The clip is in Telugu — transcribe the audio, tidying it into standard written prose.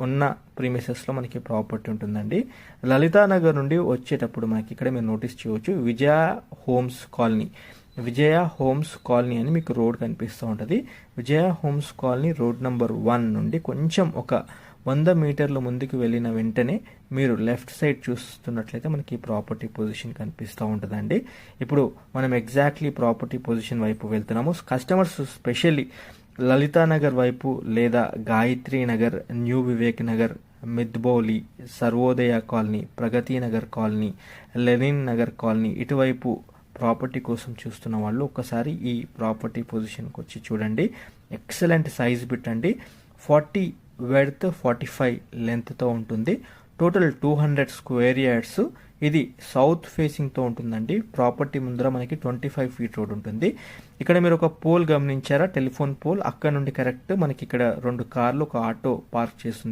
ఉన్న ప్రీమిసెస్లో మనకి ప్రాపర్టీ ఉంటుందండి. లలితానగర్ నుండి వచ్చేటప్పుడు మనకి ఇక్కడ మీరు నోటీస్ చేయవచ్చు విజయ హోమ్స్ కాలనీ అని మీకు రోడ్ కనిపిస్తూ ఉంటుంది. విజయ హోమ్స్ కాలనీ రోడ్ నెంబర్ 1 నుండి కొంచెం ఒక 100 మీటర్ల ముందుకు వెళ్ళిన వెంటనే మీరు లెఫ్ట్ సైడ్ చూస్తున్నట్లయితే మనకి ప్రాపర్టీ పొజిషన్ కనిపిస్తూ ఉంటుందండి. ఇప్పుడు మనం ఎగ్జాక్ట్లీ ప్రాపర్టీ పొజిషన్ వైపు వెళ్తున్నాము. కస్టమర్స్ స్పెషల్లీ లలితానగర్ వైపు లేదా Gayatri Nagar, new Vivek Nagar, Midbowli, Sarvodaya colony, Pragati Nagar colony, Lenin Nagar colony ఇటువైపు ప్రాపర్టీ కోసం చూస్తున్న వాళ్ళు ఒక్కసారి ఈ ప్రాపర్టీ పొజిషన్కి వచ్చి చూడండి. ఎక్సలెంట్ సైజ్ బిట్ అండి. 40 వెడ్త్ 45 లెంత్తో ఉంటుంది. Total 200 square yards. ఇది సౌత్ ఫేసింగ్తో ఉంటుందండి. ప్రాపర్టీ ముందర మనకి 25 ఫీట్ రోడ్ ఉంటుంది. ఇక్కడ మీరు ఒక పోల్ గమనించారా, టెలిఫోన్ పోల్. అక్కడ నుండి కరెక్ట్ మనకి ఇక్కడ 2 కార్లు ఒక ఆటో పార్క్ చేస్తుంది.